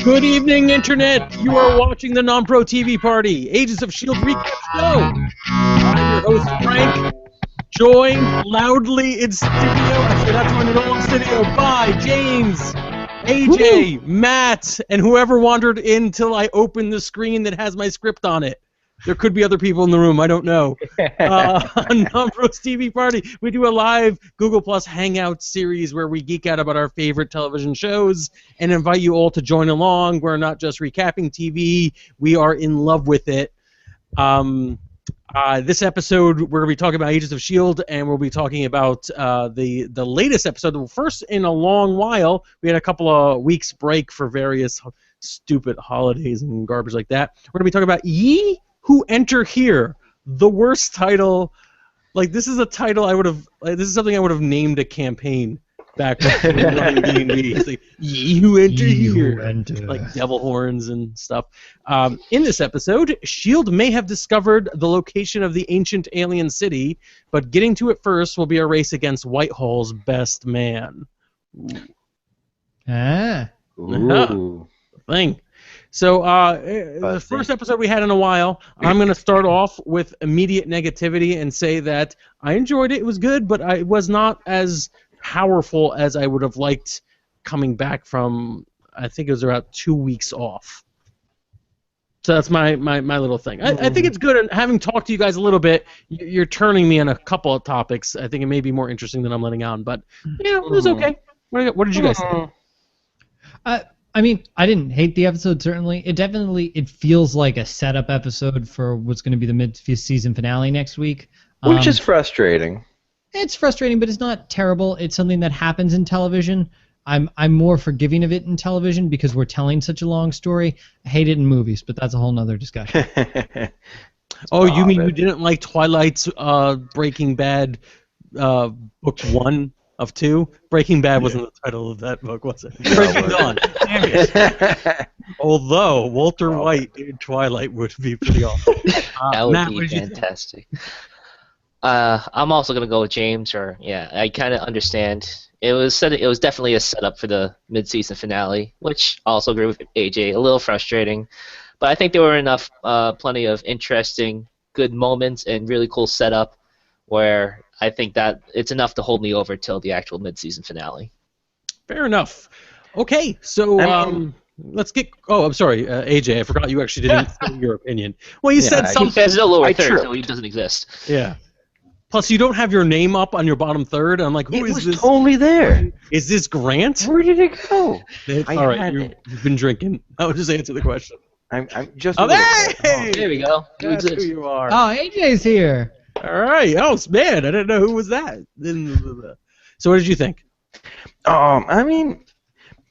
Good evening, Internet. You are watching the Non-Pro TV Party, Agents of S.H.I.E.L.D. recap show. I'm your host, Frank, joined loudly in studio, actually not joined at all in studio, by James, AJ, Matt, and whoever wandered in till I opened the screen that has my script on it. There could be other people in the room, I don't know. On Non-Pro's TV Party, we do a live Google Plus Hangout series where we geek out about our favorite television shows and invite you all to join along. We're not just recapping TV, we are in love with it. This episode, we're going to be talking about Agents of S.H.I.E.L.D., and we'll be talking about the latest episode. The first in a long while. We had a couple of weeks break for various stupid holidays and garbage like that. We're going to be talking about Ye Who Enter Here, the worst title. Like, this is a title I would have. Like, this is something I would have named a campaign back when we were running D&D. It's like, Ye Who Enter Here, like devil horns and stuff. In this episode, S.H.I.E.L.D. may have discovered the location of the ancient alien city, but getting to it first will be a race against Whitehall's best man. Ooh. Thing. So, the first episode we had in a while, I'm going to start off with immediate negativity and say that I enjoyed it. It was good, but it was not as powerful as I would have liked coming back from, I think it was about 2 weeks off. So that's my little thing. I think it's good, and having talked to you guys a little bit, you're turning me on a couple of topics. I think it may be more interesting than I'm letting on, but yeah, it was okay. What did you guys think? I mean, I didn't hate the episode, certainly. It feels like a setup episode for what's going to be the mid-season finale next week. Which is frustrating. It's frustrating, but it's not terrible. It's something that happens in television. I'm more forgiving of it in television because we're telling such a long story. I hate it in movies, but that's a whole nother discussion. Oh, you mean you didn't like Twilight's Breaking Bad book 1 of 2? Breaking Bad wasn't the title of that book, was it? Breaking Dawn. Damn it. Although Walter White in Twilight would be pretty awesome. That would Matt, be fantastic. I'm also gonna go with James. I kind of understand. It was definitely a setup for the mid-season finale, which I also agree with AJ. A little frustrating, but I think there were enough, plenty of interesting, good moments and really cool setup where I think that it's enough to hold me over till the actual mid-season finale. Fair enough. Okay, so let's get. Oh, I'm sorry, AJ. I forgot you actually didn't say your opinion. Well, you said something. There's no lower third, so he doesn't exist. Yeah. Plus, you don't have your name up on your bottom third. I'm like, who is this? It was totally there. Is this Grant? Where did it go? All right, you've been drinking. I'll just answer the question. I'm just. Oh, hey! There we go. That's who you are. Oh, AJ's here. All right. Oh, man, I didn't know who was that. So, what did you think? I mean,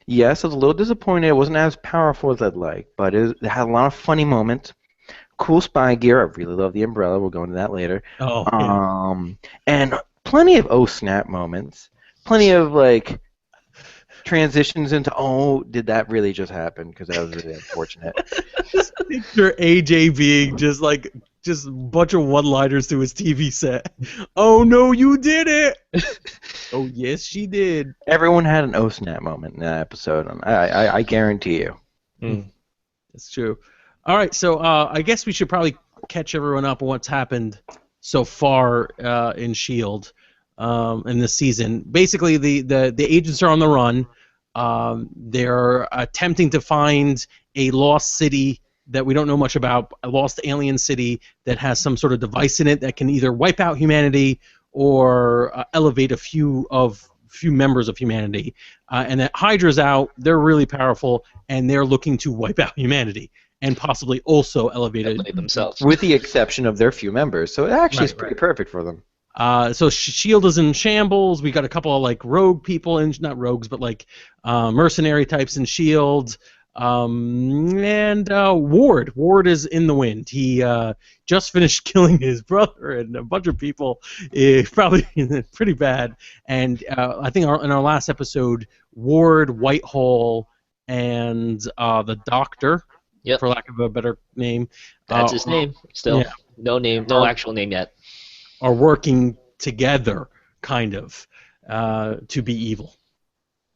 yes, I was a little disappointed. It wasn't as powerful as I'd like, but it had a lot of funny moments. Cool spy gear. I really love the umbrella. We'll go into that later. Oh. Yeah. And plenty of snap moments. Plenty of like transitions into did that really just happen? Because that was really unfortunate. Just picture AJ being just a bunch of one-liners to his TV set. Oh no, you did it! Oh yes, she did. Everyone had an snap moment in that episode. I guarantee you. That's true. All right, so I guess we should probably catch everyone up on what's happened so far in S.H.I.E.L.D. In this season. Basically, the agents are on the run. They're attempting to find a lost city that we don't know much about, a lost alien city that has some sort of device in it that can either wipe out humanity or elevate a few members of humanity. And that HYDRA's out. They're really powerful, and they're looking to wipe out humanity and possibly also elevate themselves. With the exception of their few members. So it actually is pretty perfect for them. So S.H.I.E.L.D. is in shambles. We got a couple of like rogue people, not rogues, but like mercenary types in S.H.I.E.L.D. And Ward is in the wind. He just finished killing his brother and a bunch of people, probably pretty bad. And I think in our last episode, Ward, Whitehall, and the Doctor, for lack of a better name. That's his name. Still, yeah. No actual name yet. Are working together, kind of, to be evil.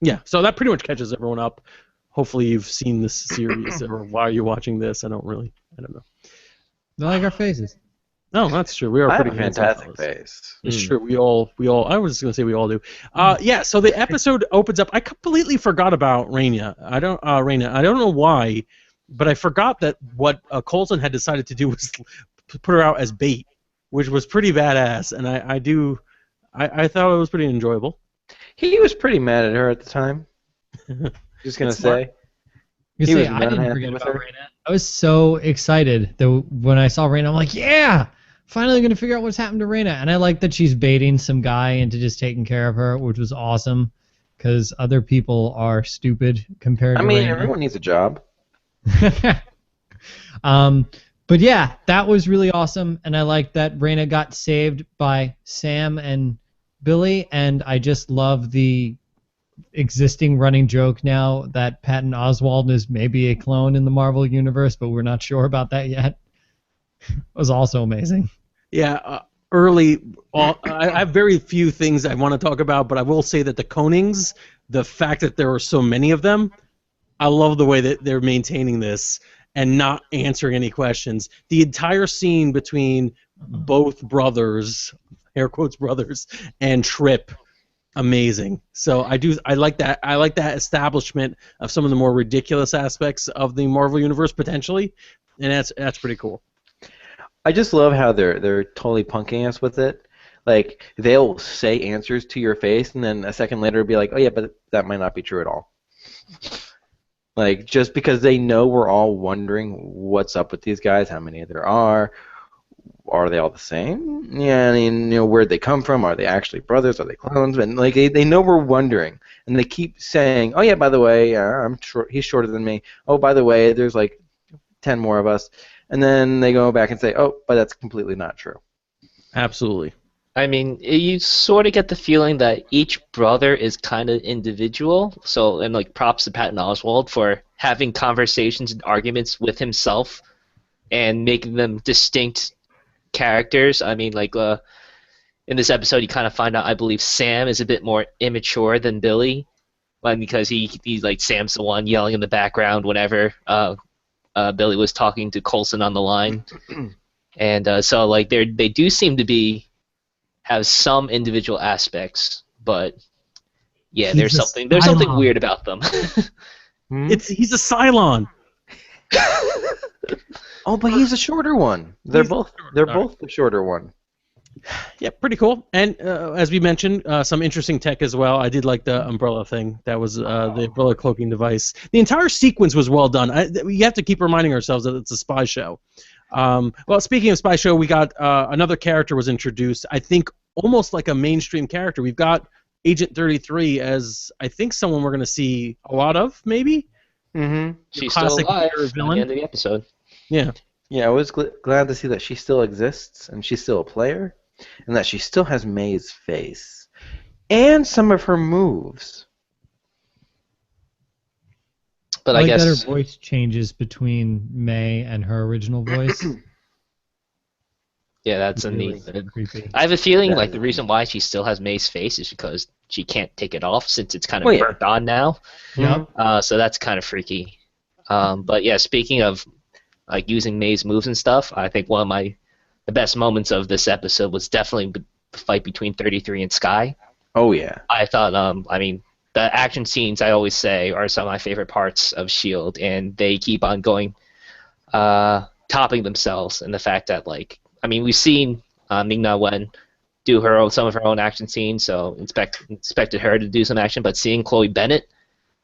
Yeah, so that pretty much catches everyone up. hopefully you've seen this series, or why are you watching this? I don't know. They like our faces. No, that's true. We are I have pretty a handsome fantastic fellas. face. It's true. We all. I was just gonna say we all do. Yeah. So the episode opens up. I completely forgot about Raina. Raina. I don't know why, but I forgot that what Coulson had decided to do was put her out as bait, which was pretty badass. And I thought it was pretty enjoyable. He was pretty mad at her at the time. Just gonna It's smart. say. You He say was I not didn't happy forget with about her. Raina. I was so excited that when I saw Raina, I'm like, yeah, finally gonna figure out what's happened to Raina. And I like that she's baiting some guy into just taking care of her, which was awesome, because other people are stupid compared I to mean, Raina. everyone needs a job. But yeah, that was really awesome, and I like that Raina got saved by Sam and Billy, and I just love the existing running joke now that Patton Oswalt is maybe a clone in the Marvel universe, but we're not sure about that yet. It was also amazing. Yeah. I have very few things I want to talk about, but I will say that the Konings, the fact that there are so many of them, I love the way that they're maintaining this and not answering any questions. The entire scene between both brothers, air quotes brothers, and Trip, amazing. So I like that. I like that establishment of some of the more ridiculous aspects of the Marvel universe potentially, and that's pretty cool. I just love how they're totally punking us with it. Like they'll say answers to your face, and then a second later be like, "Oh yeah, but that might not be true at all." Like just because they know we're all wondering what's up with these guys, how many there are they all the same? Yeah, I mean, where'd they come from? Are they actually brothers? Are they clones? And like they know we're wondering, and they keep saying, "Oh yeah, by the way, I'm short. He's shorter than me. Oh, by the way, there's like 10 more of us." And then they go back and say, "Oh, but that's completely not true." Absolutely. I mean, you sort of get the feeling that each brother is kind of individual. So, and like props to Patton Oswalt for having conversations and arguments with himself and making them distinct characters. I mean, like in this episode, you kind of find out, I believe, Sam is a bit more immature than Billy, because he's like Sam's the one yelling in the background whenever Billy was talking to Coulson on the line, and so like they do seem to have some individual aspects, but yeah, there's something weird about them. He's a Cylon. Oh, but he's a shorter one. They're both the shorter one. Yeah, pretty cool. And as we mentioned, some interesting tech as well. I did like the umbrella thing. That was the umbrella cloaking device. The entire sequence was well done. We have to keep reminding ourselves that it's a spy show. Well, speaking of spy show, we got another character was introduced. I think almost like a mainstream character. We've got Agent 33 as I think someone we're going to see a lot of, maybe. Mm-hmm. She's still alive at the villain. end of the episode. Yeah. Yeah, I was glad to see that she still exists and she's still a player, and that she still has May's face and some of her moves. But I like guess that her voice changes between May and her original voice. yeah, that's a Really neat. creepy. I have a feeling That like is the reason why she still has May's face is because she can't take it off since it's kind of burnt on now. Yep. So that's kind of freaky. But yeah, speaking of like using May's moves and stuff, I think one of the best moments of this episode was definitely the fight between 33 and Sky. Oh yeah. I thought, I mean, the action scenes I always say are some of my favorite parts of S.H.I.E.L.D, and they keep on going, topping themselves. And the fact that, like, I mean, we've seen Ming-Na Wen do some of her own action scenes, so expected her to do some action, but seeing Chloe Bennett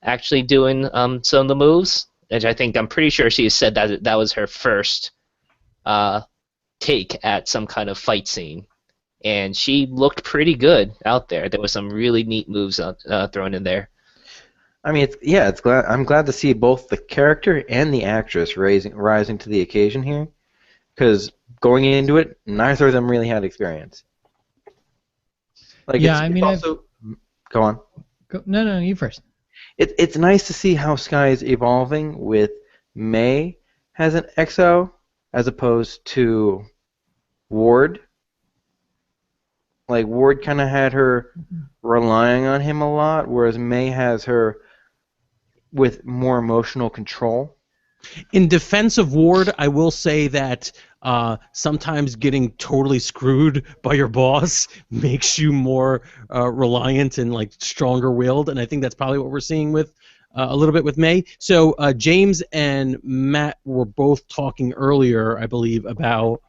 actually doing some of the moves, and I'm pretty sure she has said that was her first take at some kind of fight scene. And she looked pretty good out there. There was some really neat moves thrown in there. I mean, I'm glad to see both the character and the actress rising to the occasion here, because going into it, neither of them really had experience. Like, Yeah, it's I mean, also, go on. No, you first. It's nice to see how Sky is evolving with May has an XO as opposed to Ward. Like, Ward kind of had her relying on him a lot, whereas May has her with more emotional control. In defense of Ward, I will say that sometimes getting totally screwed by your boss makes you more reliant and like stronger-willed, and I think that's probably what we're seeing with a little bit with May. So James and Matt were both talking earlier, I believe, about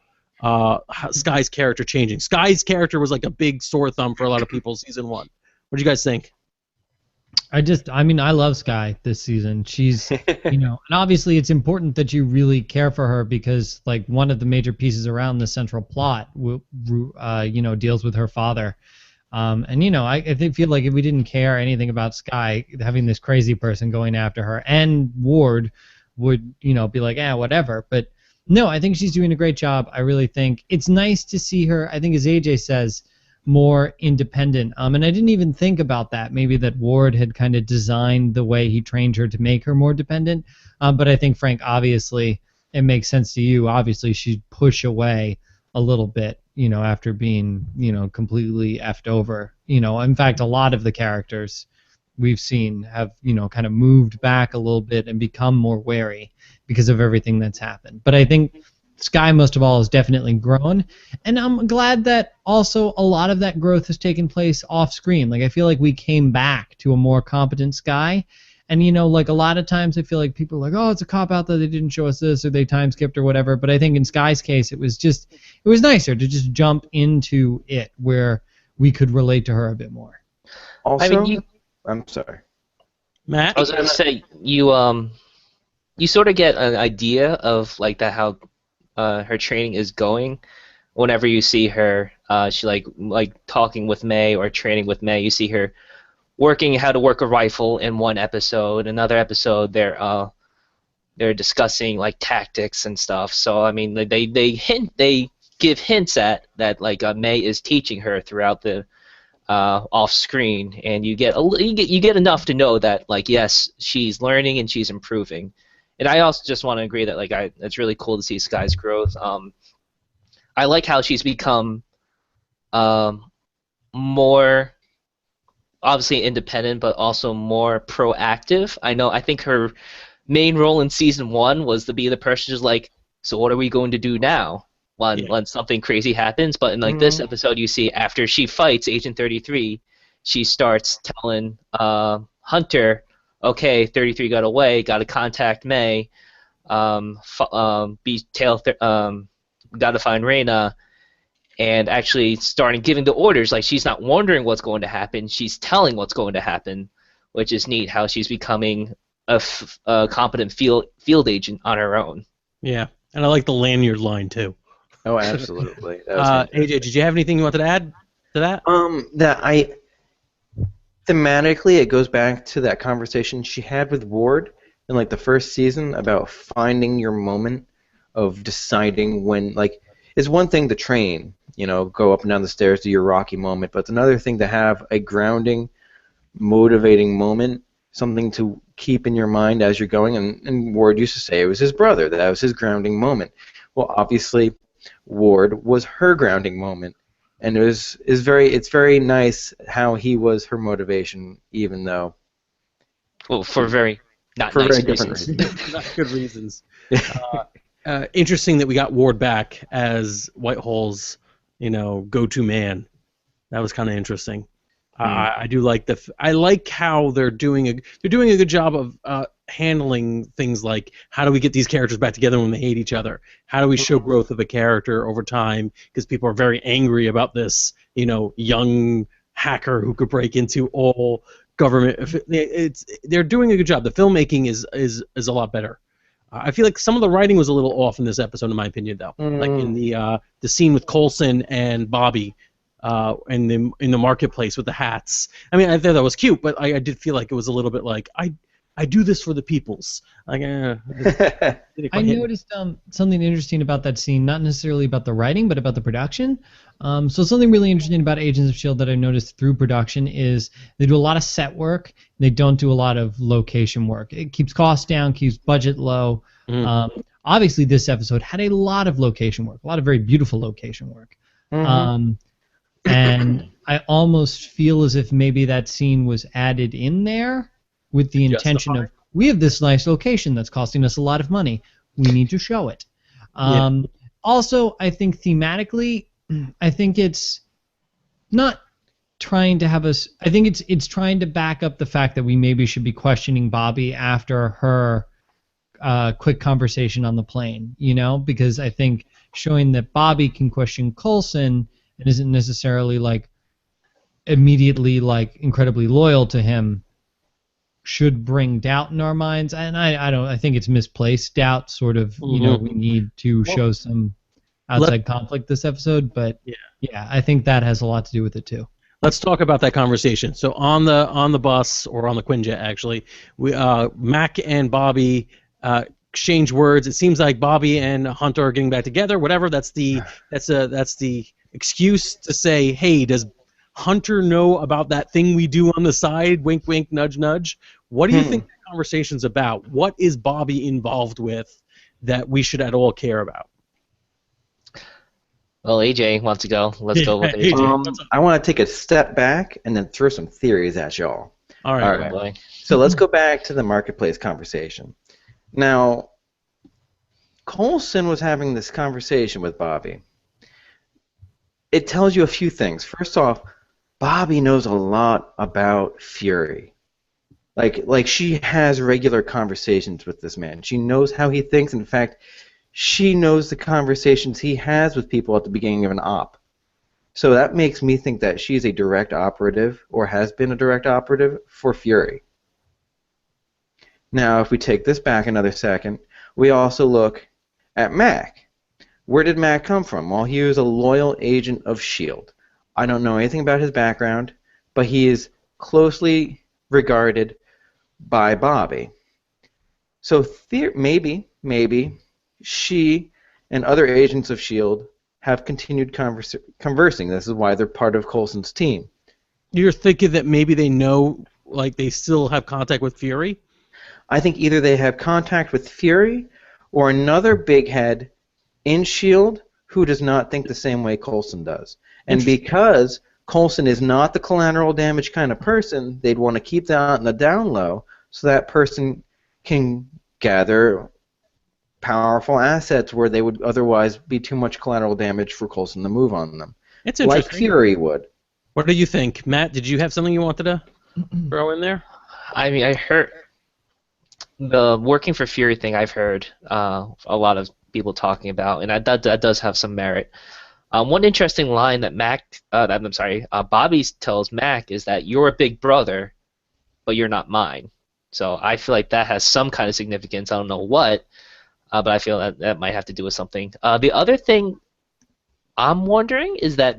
Sky's character changing. Sky's character was like a big sore thumb for a lot of people season 1. What do you guys think? I mean, I love Sky this season. She's, and obviously it's important that you really care for her because, like, one of the major pieces around the central plot, deals with her father. I feel like if we didn't care anything about Sky, having this crazy person going after her, and Ward would, be like, whatever. But no, I think she's doing a great job. I really think it's nice to see her, I think as AJ says, more independent. And I didn't even think about that. Maybe that Ward had kind of designed the way he trained her to make her more dependent. But I think, Frank, obviously, it makes sense to you. Obviously, she'd push away a little bit, after being, completely effed over. In fact, a lot of the characters we've seen have, kind of moved back a little bit and become more wary because of everything that's happened. But I think Sky, most of all, has definitely grown, and I'm glad that also a lot of that growth has taken place off screen. Like, I feel like we came back to a more competent Sky, and like a lot of times I feel like people are like, oh, it's a cop out that they didn't show us this or they time skipped or whatever. But I think in Sky's case, it was nicer to just jump into it where we could relate to her a bit more. Also, I'm sorry, Matt. I was going to say you sort of get an idea of like that how her training is going whenever you see her she like talking with May or training with May. You see her working how to work a rifle in one episode. Another episode they're discussing like tactics and stuff. So I mean they give hints at that, like May is teaching her throughout the off screen, and you get enough to know that, like, yes, she's learning and she's improving. And I also just want to agree that, like, it's really cool to see Sky's growth. I like how she's become more obviously independent, but also more proactive. I think her main role in season 1 was to be the person who's like, so what are we going to do now when something crazy happens? But in like this episode, you see after she fights Agent 33, she starts telling Hunter, okay, 33 got away, got to contact May, got to find Reyna, and actually starting giving the orders. Like, she's not wondering what's going to happen, she's telling what's going to happen, which is neat how she's becoming a competent field agent on her own. Yeah, and I like the lanyard line too. Oh, absolutely. AJ, did you have anything you wanted to add to that? Thematically, it goes back to that conversation she had with Ward in like the first season about finding your moment of deciding when, like, it's one thing to train, go up and down the stairs, do your Rocky moment, but it's another thing to have a grounding, motivating moment, something to keep in your mind as you're going. And Ward used to say it was his brother, that was his grounding moment. Well, obviously, Ward was her grounding moment. And it's very nice how he was her motivation, even though. Well, for very different reasons. Not good reasons. Interesting that we got Ward back as Whitehall's, go-to man. That was kind of interesting. I do like I like how they're doing a good job of handling things like, how do we get these characters back together when they hate each other? How do we show growth of a character over time? Because people are very angry about this, young hacker who could break into all government. They're doing a good job. The filmmaking is a lot better. I feel like some of the writing was a little off in this episode, in my opinion, though. Like in the scene with Coulson and Bobby. In the marketplace with the hats. I mean, I thought that was cute, but I did feel like it was a little bit like, I do this for the peoples. Like, I noticed something interesting about that scene, not necessarily about the writing, but about the production. So something really interesting about Agents of S.H.I.E.L.D. that I noticed through production is they do a lot of set work. They don't do a lot of location work. It keeps costs down, keeps budget low. Obviously, this episode had a lot of location work, a lot of very beautiful location work. And I almost feel as if maybe that scene was added in there with the intention of we have this nice location that's costing us a lot of money. We need to show it. Also, I think thematically, I think it's not trying to have us. I think it's trying to back up the fact that we maybe should be questioning Bobby after her quick conversation on the plane, because I think showing that Bobby can question Coulson and isn't necessarily like immediately like incredibly loyal to him should bring doubt in our minds, and I think it's misplaced doubt. Sort of, we need to show some outside conflict this episode, but yeah, I think that has a lot to do with it too. Let's talk about that conversation. So on the bus, or on the Quinjet actually, Mac and Bobby exchange words. It seems like Bobby and Hunter are getting back together. Whatever. That's the excuse to say, hey, does Hunter know about that thing we do on the side? Wink, wink, nudge, nudge. What do you think the conversation's about? What is Bobby involved with that we should at all care about? Well, AJ wants to go. Let's go with AJ. I want to take a step back and then throw some theories at y'all. All right. Boy. So let's go back to the marketplace conversation. Now, Coulson was having this conversation with Bobby. It tells you a few things. First off, Bobby knows a lot about Fury. Like she has regular conversations with this man. She knows how he thinks. In fact, she knows the conversations he has with people at the beginning of an op. So that makes me think that she's a direct operative, or has been a direct operative, for Fury. Now, if we take this back another second, we also look at Mac. Where did Mac come from? Well, he was a loyal agent of S.H.I.E.L.D. I don't know anything about his background, but he is closely regarded by Bobby. So maybe she and other agents of S.H.I.E.L.D. have continued conversing. This is why they're part of Coulson's team. You're thinking that maybe they know, like they still have contact with Fury? I think either they have contact with Fury or another big head in S.H.I.E.L.D. who does not think the same way Coulson does. And because Coulson is not the collateral damage kind of person, they'd want to keep that on the down low so that person can gather powerful assets where they would otherwise be too much collateral damage for Coulson to move on them. It's interesting. Like Fury would. What do you think? Matt, did you have something you wanted to throw in there? I mean, I heard the working for Fury thing. I've heard a lot of people talking about, and that does have some merit. One interesting line that Bobby tells Mac is that you're a big brother, but you're not mine. So I feel like that has some kind of significance. I don't know what, but I feel that might have to do with something. The other thing I'm wondering is that,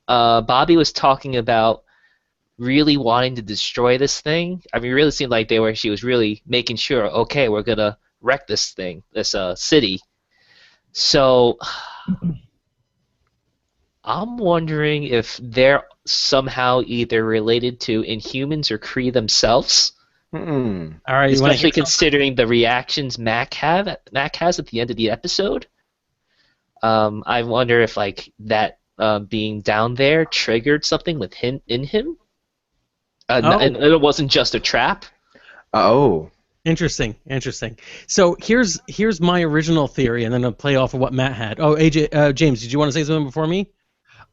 Bobby was talking about really wanting to destroy this thing. I mean, it really seemed like she was really making sure, okay, we're gonna wreck this thing, this city. So I'm wondering if they're somehow either related to Inhumans or Kree themselves. All right, especially considering the reactions Mac has at the end of the episode. I wonder if that being down there triggered something with him in him, and it wasn't just a trap. Oh, interesting. So here's my original theory, and then I'll play off of what Matt had. Oh, AJ, James, did you want to say something before me?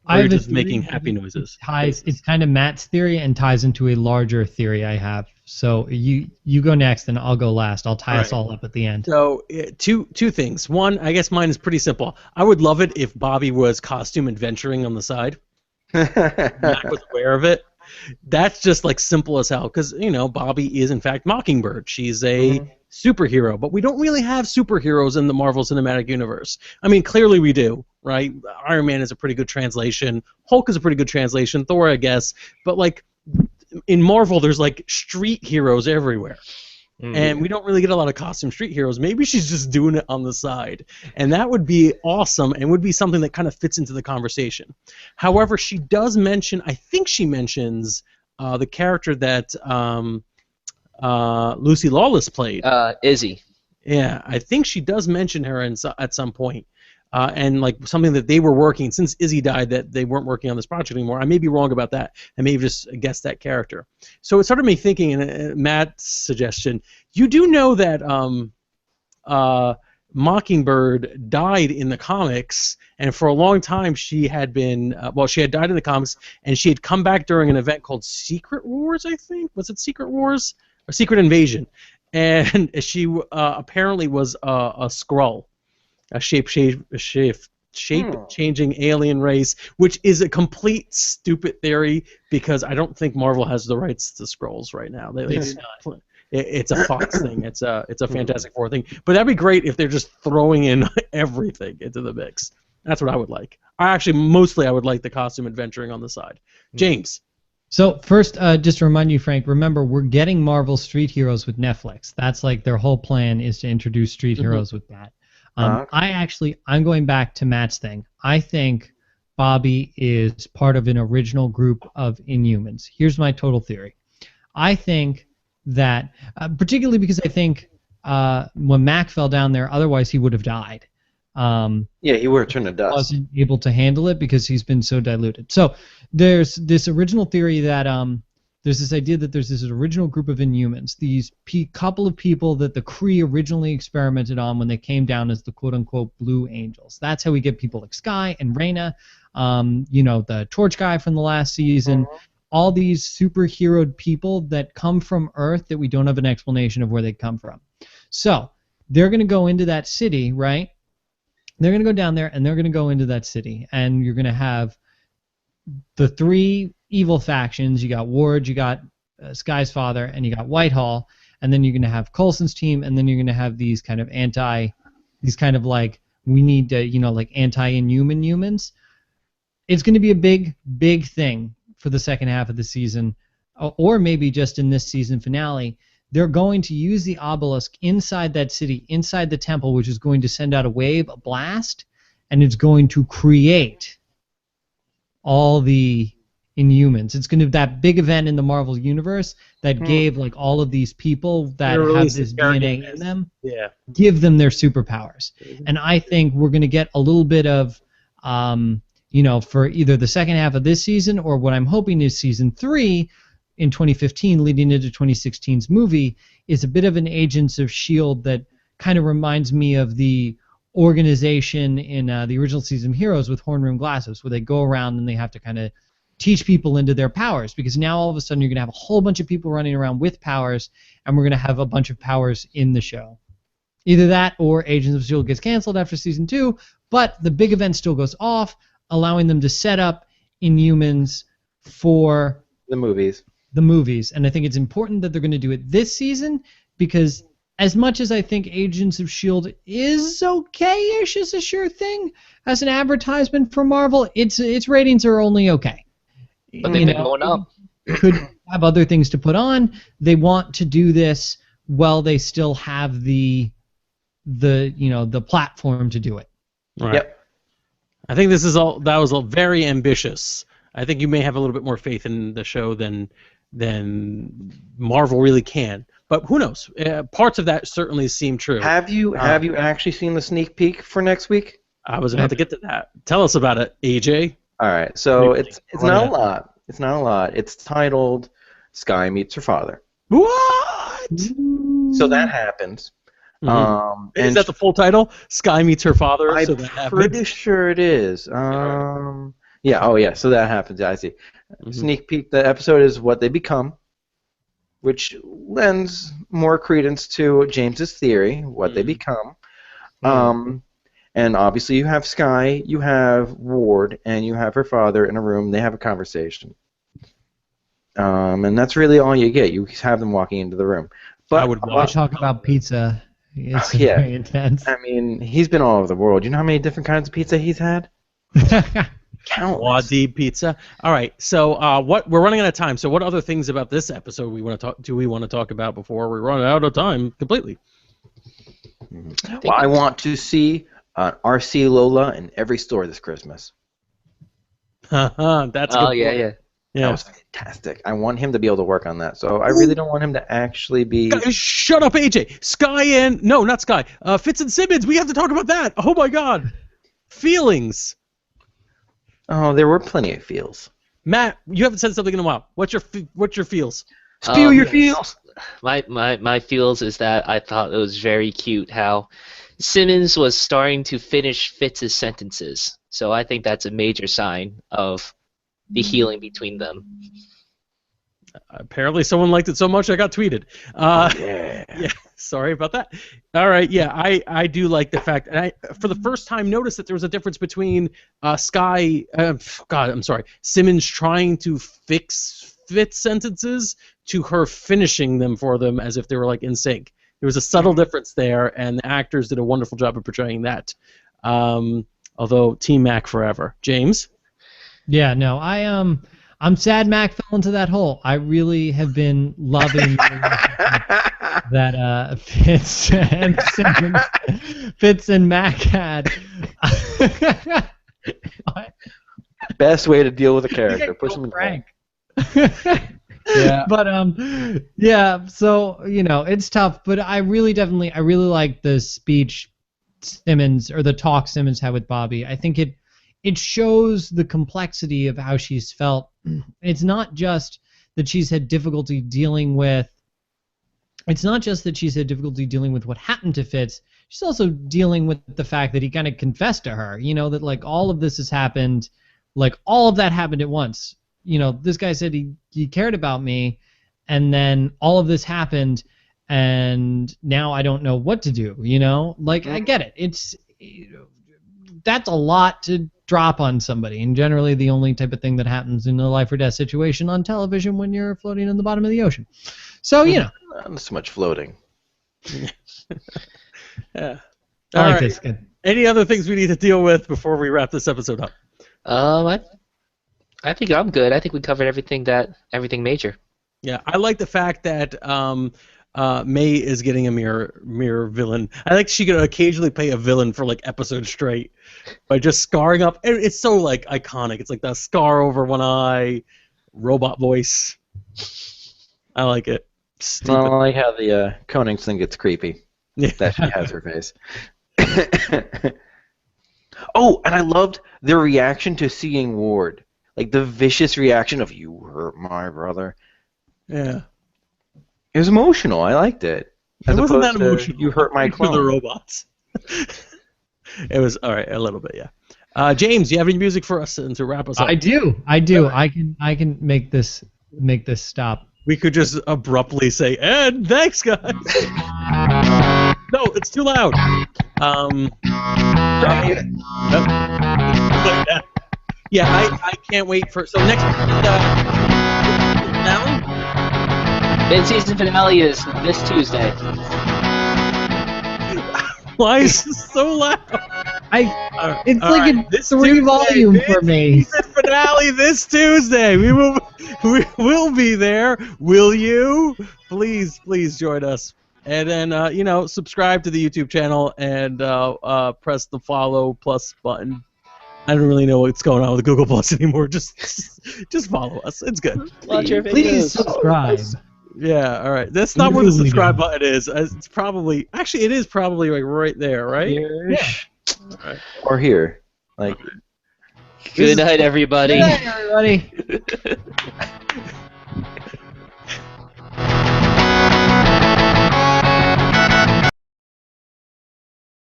Or you're just making happy noises? It's kind of Matt's theory and ties into a larger theory I have. So you go next, and I'll go last. I'll tie us all up at the end. So two things. One, I guess mine is pretty simple. I would love it if Bobby was costume adventuring on the side. Mac was aware of it. That's just simple as hell, because Bobby is in fact Mockingbird. She's a superhero, but we don't really have superheroes in the Marvel Cinematic Universe. I mean, clearly we do, right? Iron Man is a pretty good translation. Hulk is a pretty good translation. Thor, I guess, but in Marvel, there's street heroes everywhere. And we don't really get a lot of costume street heroes. Maybe she's just doing it on the side. And that would be awesome and would be something that kind of fits into the conversation. However, she does mention, I think she mentions the character that Lucy Lawless played. Izzy. Yeah, I think she does mention her at some point. and like something that they were working since Izzy died, that they weren't working on this project anymore. I may be wrong about that. I may have just guessed that character. So it started me thinking, and Matt's suggestion, you do know that Mockingbird died in the comics, and for a long time she had been she had died in the comics, and she had come back during an event called Secret Wars, I think. Was it Secret Wars or Secret Invasion? And she apparently was a Skrull, a shape-changing alien race, which is a complete stupid theory because I don't think Marvel has the rights to Skrulls right now. It's a Fox thing. It's a Fantastic Four thing. But that'd be great if they're just throwing in everything into the mix. That's what I would like. Mostly I would like the costume adventuring on the side. James. So first, just to remind you, Frank, remember we're getting Marvel Street Heroes with Netflix. That's like their whole plan is to introduce Street Heroes with that. I'm going back to Matt's thing. I think Bobby is part of an original group of Inhumans. Here's my total theory. I think that, particularly because I think when Mac fell down there, otherwise he would have died. He would have turned to dust. Wasn't able to handle it because he's been so diluted. So there's this original theory that there's this idea that there's this original group of Inhumans, these couple of people that the Kree originally experimented on when they came down as the quote-unquote Blue Angels. That's how we get people like Skye and Reyna, the Torch guy from the last season, all these superheroed people that come from Earth that we don't have an explanation of where they come from. So they're going to go into that city, right? They're going to go down there, and they're going to go into that city, and you're going to have the three evil factions. You got Ward, you got Skye's father, and you got Whitehall, and then you're going to have Coulson's team, and then you're going to have these kind of we need to, like anti-inhuman humans. It's going to be a big, big thing for the second half of the season, or maybe just in this season finale. They're going to use the obelisk inside that city, inside the temple, which is going to send out a wave, a blast, and it's going to create all the Inhumans. It's going to be that big event in the Marvel universe that gave like all of these people that have this DNA in them, give them their superpowers. And I think we're going to get a little bit of, for either the second half of this season or what I'm hoping is season 3 in 2015 leading into 2016's movie is a bit of an Agents of S.H.I.E.L.D. that kind of reminds me of the organization in the original season of Heroes with horn rimmed glasses, where they go around and they have to kind of teach people into their powers, because now all of a sudden you're going to have a whole bunch of people running around with powers, and we're going to have a bunch of powers in the show. Either that or Agents of S.H.I.E.L.D. gets canceled after season 2, but the big event still goes off, allowing them to set up Inhumans for the movies. And I think it's important that they're going to do it this season, because as much as I think Agents of S.H.I.E.L.D. is okay-ish as a sure thing, as an advertisement for Marvel, its ratings are only okay. But they've been going up. Could have other things to put on. They want to do this while they still have the platform to do it. Right. Yep. I think that was very ambitious. I think you may have a little bit more faith in the show than Marvel really can. But who knows? Parts of that certainly seem true. Have you actually seen the sneak peek for next week? I was about to get to that. Tell us about it, AJ. All right. So it's not a lot. It's not a lot. It's titled "Skye Meets Her Father." What? So that happens. Mm-hmm. Is that the full title? Skye Meets Her Father. I'm pretty sure it is. Yeah. Oh, yeah. So that happens. I see. Mm-hmm. Sneak peek. The episode is what they become, which lends more credence to James's theory. What they become. And obviously, you have Skye, you have Ward, and you have her father in a room. They have a conversation. And that's really all you get. You have them walking into the room. But I talk about pizza. It's very intense. I mean, he's been all over the world. You know how many different kinds of pizza he's had? Countless. Wadi pizza. All right. So we're running out of time. So what other things about this episode we want to talk about before we run out of time completely? Well, I want to see RC Lola in every store this Christmas. That's good. Yeah. That was fantastic. I want him to be able to work on that. So I really don't want him to actually be... Shut up, AJ. Skye and... No, not Skye. Fitz and Simmons. We have to talk about that. Oh, my God. Feelings. Oh, there were plenty of feels. Matt, you haven't said something in a while. What's your feels? Spill your feels. My feels is that I thought it was very cute how Simmons was starting to finish Fitz's sentences. So I think that's a major sign of the healing between them. Apparently, someone liked it so much I got tweeted. Yeah, sorry about that. All right, yeah, I do like the fact, and I for the first time noticed that there was a difference between Simmons trying to fix Fitz sentences to her finishing them for them as if they were like in sync. There was a subtle difference there, and the actors did a wonderful job of portraying that. Although Team Mac forever, James. Yeah, no, I'm sad Mac fell into that hole. I really have been loving that Fitz and Mac had. Best way to deal with a character. Push him in Frank. Yeah. But yeah, so it's tough, but I really like the speech Simmons or the talk Simmons had with Bobby. I think it shows the complexity of how she's felt. It's not just that she's had difficulty dealing with. It's not just that she's had difficulty dealing with what happened to Fitz. She's also dealing with the fact that he kind of confessed to her. That like all of this has happened, like all of that happened at once. This guy said he cared about me, and then all of this happened, and now I don't know what to do. Like I get it. It's that's a lot to drop on somebody, and generally the only type of thing that happens in a life or death situation on television when you're floating in the bottom of the ocean. So Not so much floating. Yeah. I like this. Good. Any other things we need to deal with before we wrap this episode up? I think I'm good. I think we covered everything major. Yeah, I like the fact that May is getting a mirror villain. I think she could occasionally play a villain for like episodes straight by just scarring up. And it's so like iconic. It's like the scar over one eye, robot voice. I like it. Stupid. I like how the Konings thing gets creepy. Yeah. That she has her face. Oh, and I loved their reaction to seeing Ward. Like the vicious reaction of "You hurt my brother." Yeah. It was emotional. I liked it. It wasn't that emotional. "You hurt my For clone." the robots. It was all right, a little bit, yeah. James, do you have any music for us and to wrap us up? I do. I can make this stop. We could just abruptly say, "And thanks, guys." No, it's too loud. Yeah, I can't wait for. So next finale. Mid-season finale is this Tuesday. Why is this so loud? It's like a 3-volume for me. Season finale this Tuesday. We will be there. Will you? Please join us. And then subscribe to the YouTube channel and press the follow plus button. I don't really know what's going on with Google Plus anymore. Just follow us. It's good. Please subscribe. Yeah, all right. That's not where the subscribe button is. It's probably it is probably like right there, right? Yeah. All right. Or here. Like. Good night, everybody. Good night, everybody.